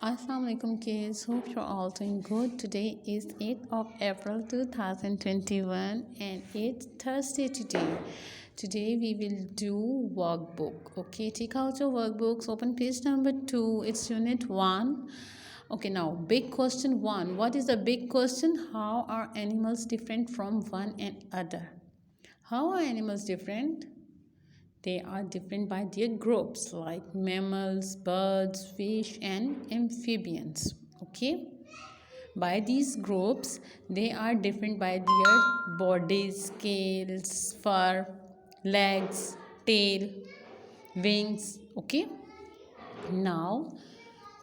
Assalamualaikum kids, hope you're all doing good. Today is 8th of April 2021 and it's Thursday today. Today we will do workbook. Okay, take out your workbooks, open page number 2, it's unit 1. Okay, now big question 1. What is the big question? How are animals different from one another? How are animals different? They are different by their groups like mammals, birds, fish, and amphibians. Okay. By these groups, they are different by their bodies, scales, fur, legs, tail, wings. Okay. Now,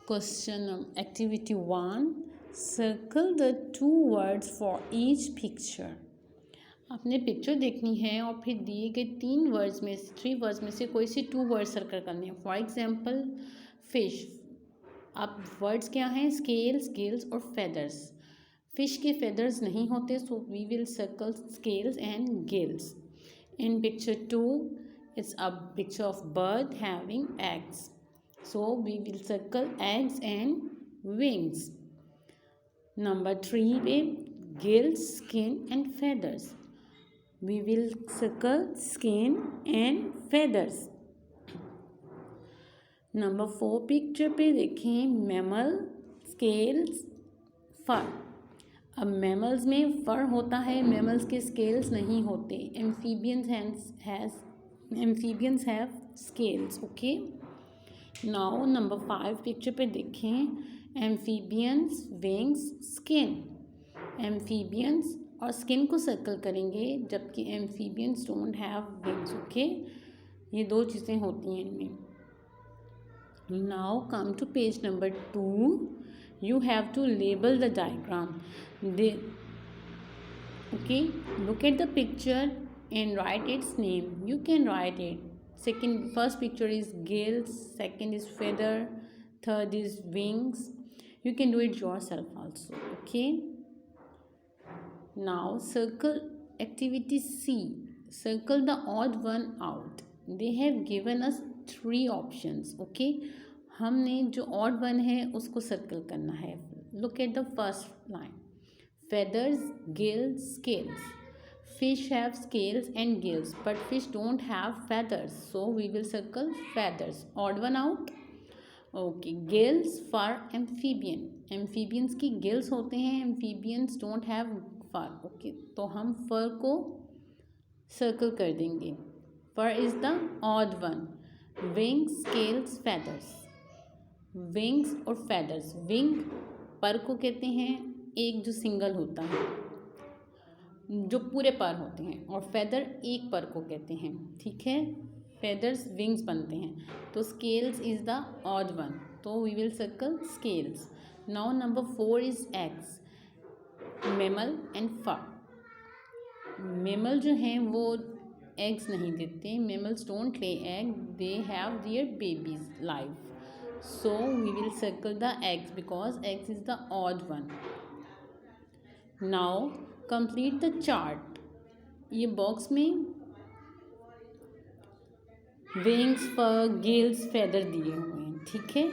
question activity 1. Circle the two words for each picture. आपने picture देखनी है और फिर दिए गए 3 words में से कोई से 2 वर्ड सर्कल करने हैं. For example fish. अब वर्ड्स क्या हैं? स्केल्स, गिल्स और फेदर्स. फिश के फेदर्स नहीं होते, so we will circle scales and gills. In picture 2 it's a picture of bird having eggs, so we will circle eggs and wings. Number 3 में gills, skin and feathers. We will circle skin and feathers. Number 4 picture पे देखें mammal, scales, फर. अब mammals में फर होता है, mammals के scales नहीं होते. Amphibians have scales. Okay. Now number 5 picture पे देखें एम्फीबियंस, विंग्स, स्किन. एम्फीबियंस और स्किन को सर्कल करेंगे जबकि amphibians don't have wings. Okay, ये 2 चीज़ें होती हैं इनमें. Now come to page number 2. You have to label the diagram. Okay, look at the picture and write its name. You can write it. First picture is gills, second is feather, third is wings. You can do it your self also. Okay. Now circle activity C. Circle the odd one out. They have given us 3 options. Okay. हमने जो odd one है उसको circle करना है. Look at the first line. Feathers, gills, scales. Fish have scales and gills, but fish don't have feathers. So we will circle feathers. Odd one out. Okay. Gills, fur, amphibian. Amphibians की gills होते हैं, amphibians don't have fur. Okay, तो हम fur को circle कर देंगे. Fur is the odd one. Wings, scales, feathers. Wings और feathers. Wing पर को कहते हैं, एक जो सिंगल होता है, जो पूरे पर होते हैं, और फेदर एक पर को कहते हैं. ठीक है. फेदर्स विंग्स बनते हैं. तो scales is the odd one, तो we will circle scales. Now number 4 is eggs, mammal and fur. Mammal जो हैं वो एग्स नहीं देते. Mammals don't lay egg, they have their babies live. So we will circle the eggs because eggs is the odd one. Now complete the chart. ये box में wings, fur, gills, feather दिए हुए हैं. ठीक है.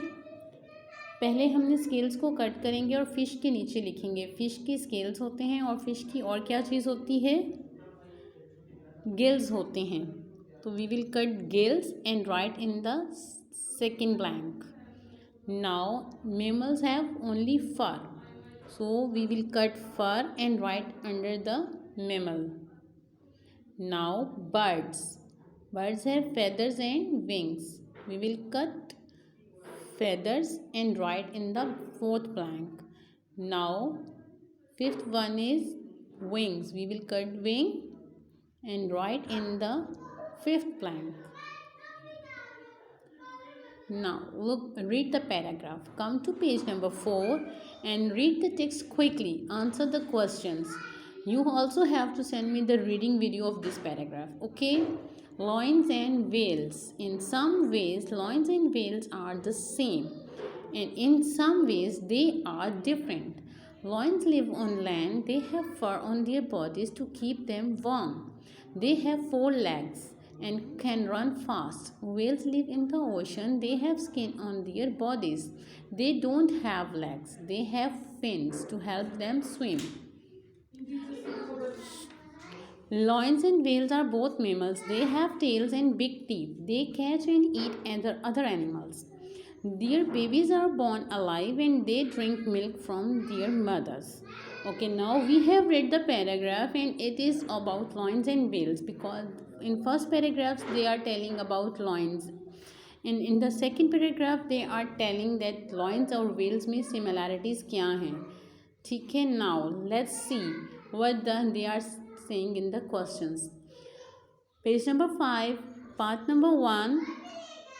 पहले हमने स्केल्स को कट करेंगे और फिश के नीचे लिखेंगे. फिश की स्केल्स होते हैं और फिश की और क्या चीज़ होती है? गिल्स होते हैं. तो we will cut gills and write in the second blank. Now mammals have only fur, so we will cut fur and write under the mammal. Now birds. Birds have feathers and wings. We will cut feathers and write in the 4th blank. Now, 5th one is wings. We will cut wing and write in the 5th blank. Now, read the paragraph. Come to page number 4 and read the text quickly. Answer the questions. You also have to send me the reading video of this paragraph. Okay? Loins and whales. In some ways, loins and whales are the same, and in some ways, they are different. Loins live on land. They have fur on their bodies to keep them warm. They have 4 legs and can run fast. Whales live in the ocean. They have skin on their bodies. They don't have legs. They have fins to help them swim. Lions and whales are both mammals. They have tails and big teeth. They catch and eat other animals. Their babies are born alive and they drink milk from their mothers. Okay, now we have read the paragraph and it is about lions and whales, because in first paragraphs they are telling about lions and in the second paragraph they are telling that lions और whales में similarities क्या हैं. ठीक है, now let's see what they are saying in the questions. Page number 5, part number 1.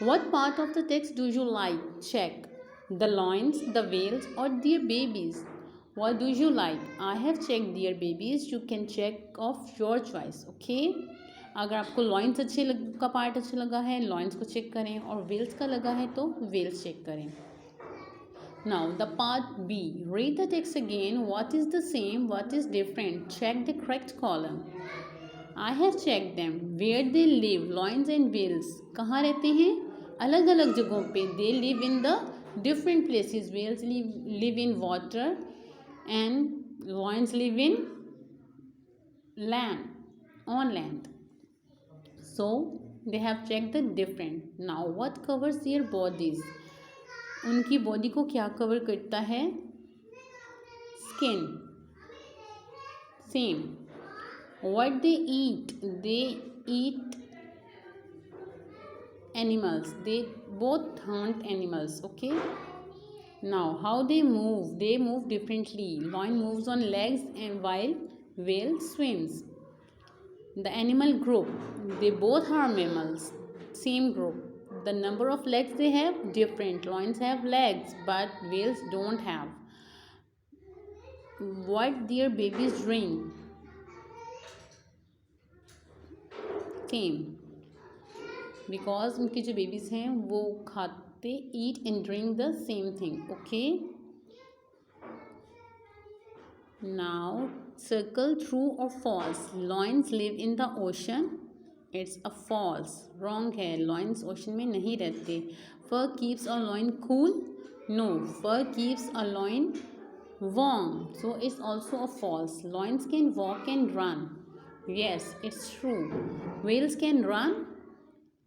What part of the text do you like? Check. The lions, the whales or their babies. What do you like? I have checked their babies. You can check of your choice. Okay? अगर आपको लॉइन्स का part अच्छा लगा है, लॉइन्स को check करें, और Wales का लगा है तो वेल्स चेक करें. Now the part B. Read the text again. What is the same? What is different? Check the correct column. I have checked them. Where they live? Lions and whales कहाँ रहते हैं? अलग अलग जगहों पे. They live in the different places. Whales live in water and lions live in land, on land. So they have checked the different. Now what covers their bodies? उनकी body को क्या कवर करता है? Skin. Same. What they eat? They eat animals. They both hunt animals. Okay. Now how they move? They move differently. Lion moves on legs and while whale swims. The animal group. They both are mammals. Same group. The number of legs they have different. Lions have legs but whales don't have. What their babies drink? Same. Because उनके जो babies हैं वो खाते, eat and drink the same thing. Okay. Now circle true or false. Lions live in the ocean. It's a false. Wrong है. Lions ocean में नहीं रहते. Fur keeps a lion cool. No. Fur keeps a lion warm. So it's also a false. Lions can walk and run. Yes, it's true. Whales can run.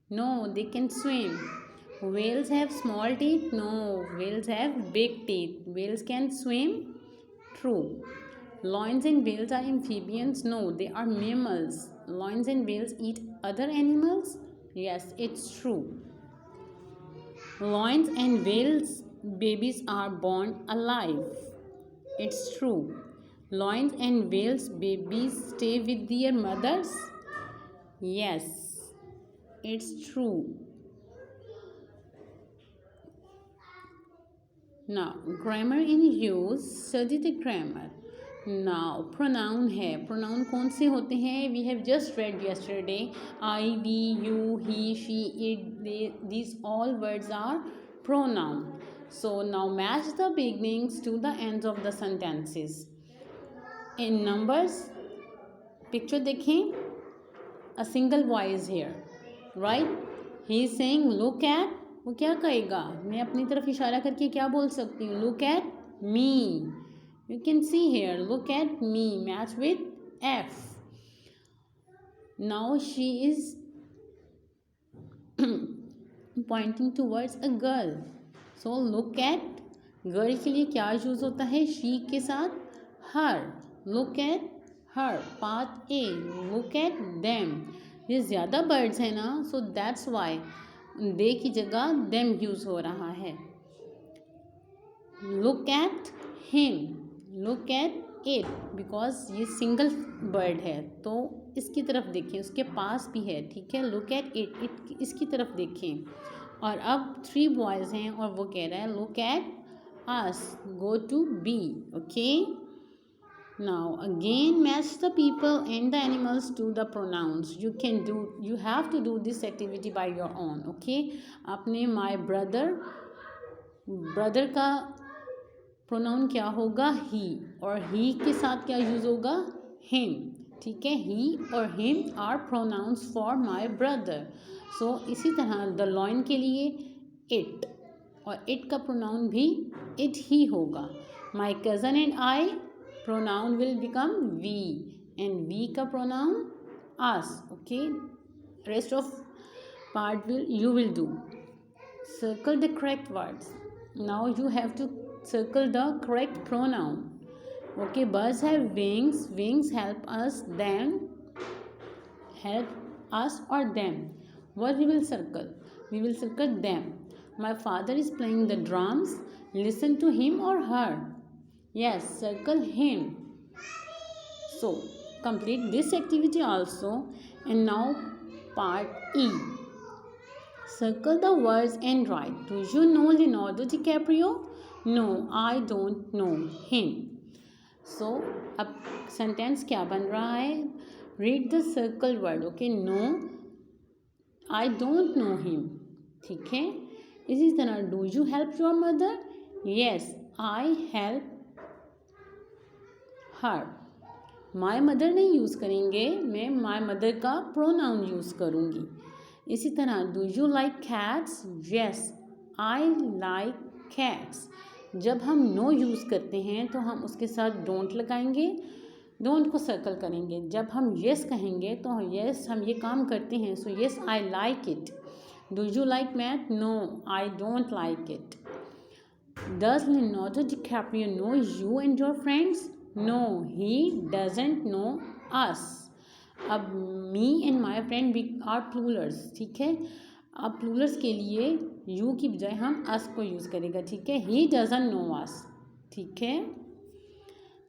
No, they can swim. Whales have small teeth. No, whales have big teeth. Whales can swim. True. Lions and whales are amphibians. No, they are mammals. Lions and whales eat other animals. Yes, it's true. Lions and whales babies are born alive. It's true. Lions and whales babies stay with their mothers. Yes, it's true. Now grammar in use. Study the grammar. Now pronoun है. pronoun कौन से होते हैं? We have just read yesterday. I, we, you, he, she, it, they. These all words are pronoun. So now match the beginnings to the ends of the sentences. In numbers, picture देखें. A single boy is here, right? He is saying look at. वो क्या कहेगा? मैं अपनी तरफ इशारा करके क्या बोल सकती हूँ? Look at me. You can see here, look at me, match with F. Now she is pointing towards a girl. So look at. girl के लिए क्या यूज होता है? she के साथ her. look at her. part A. look at them. ये ज़्यादा birds है ना, so that's why they की जगह them यूज हो रहा है. look at him. look at it. Because ये सिंगल बर्ड है तो इसकी तरफ देखें, उसके पास भी है. ठीक है. look at it. it इसकी तरफ देखें. और अब 3 बॉयज़ हैं और वो कह रहा है look at us. go to B. okay. Now again match the people and the animals to the pronouns. You have to do this activity by your own. okay. आपने my brother का pronoun क्या होगा? ही. और ही के साथ क्या use होगा? Him. ठीक है, ही और him are pronouns for my brother. So इसी तरह द लॉयन के लिए इट, और इट का प्रोनाउन भी इट ही होगा. My cousin and I, pronoun will become we, and we का pronoun us. Okay, rest of part you will do. Circle the correct words. Now you have to circle the correct pronoun. Okay, birds have wings. Wings help us or them. What we will circle? We will circle them. My father is playing the drums. Listen to him or her. Yes, circle him. So complete this activity also. And now part E. Circle the words and write. Do you know Leonardo DiCaprio? No, I don't know him. So, अब sentence क्या बन रहा है? Read the circle word. Okay, no, I don't know him. ठीक है. इसी तरह do you help your mother? Yes, I help her. My mother नहीं यूज़ करेंगे, मैं my mother का pronoun यूज़ करूँगी. इसी तरह do you like cats? Yes, I like cats. जब हम नो यूज़ करते हैं तो हम उसके साथ डोंट लगाएंगे, डोंट को सर्कल करेंगे. जब हम येस कहेंगे तो येस हम ये काम करते हैं, so yes I like it. Do you like math? No, I don't like it. Does Leonardo DiCaprio know you and your friends? No, he doesn't know us. अब me and my friend we are plurals. ठीक है, अब Plurals के लिए you की बजाय हम अस को यूज़ करेगा. ठीक है, ही डजंट नो अस. ठीक है,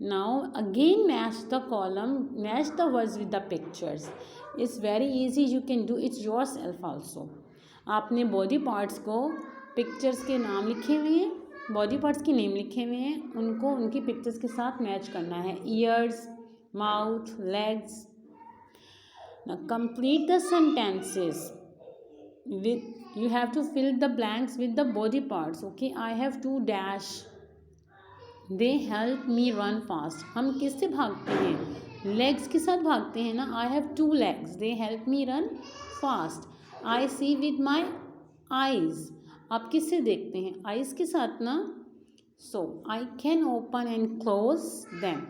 now again match the column, match the words with the pictures. It's very easy, you can do it your self also. आपने बॉडी पार्ट्स को पिक्चर्स के नाम लिखे हुए हैं, बॉडी पार्ट्स के नेम लिखे हुए हैं, उनको उनकी पिक्चर्स के साथ मैच करना है. Years, mouth, legs. Now complete the sentences with, you have to fill the blanks with the body parts. Okay, I have 2 dash. They help me run fast. हम किससे भागते हैं? लेग्स के साथ भागते हैं ना. I have 2 legs. They help me run fast. I see with my eyes. आप किससे देखते हैं? आइज़ के साथ ना. So I can open and close them.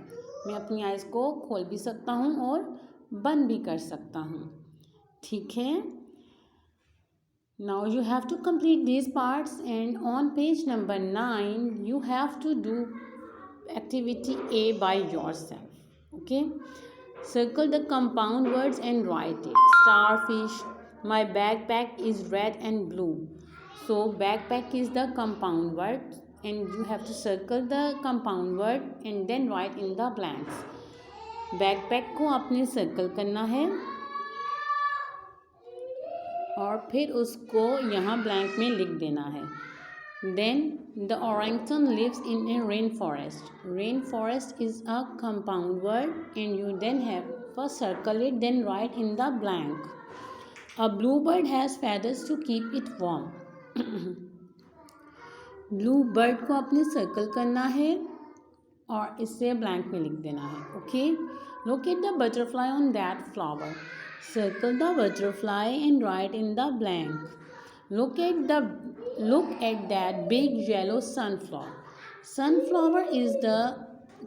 मैं अपनी आइज़ को खोल भी सकता हूँ और बंद भी कर सकता हूँ. ठीक है, now you have to complete this parts and on page number 9 you have to do activity A by yourself. Okay, circle the compound words and write it. Starfish. My backpack is red and blue. So backpack is the compound word and you have to circle the compound word and then write in the blanks. Backpack को आपने circle करना है और फिर उसको यहाँ blank में लिख देना है. Then the orangutan lives in a rainforest. Rainforest is a compound word and you then have first circle it, then write in the blank. A bluebird has feathers to keep it warm. Blue bird को आपने circle करना है और इसे blank में लिख देना है. Okay, locate the butterfly on that flower. Circle the butterfly and write in the blank. Look at that big yellow sunflower. Sunflower is the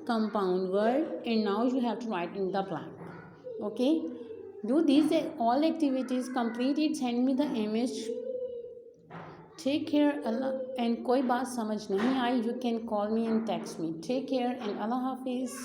compound word and now you have to write in the blank. Okay, do these all activities, complete it, send me the image. Take care, Allah. And कोई बात समझ नहीं आई, you can call me and text me. Take care and Allah Hafiz.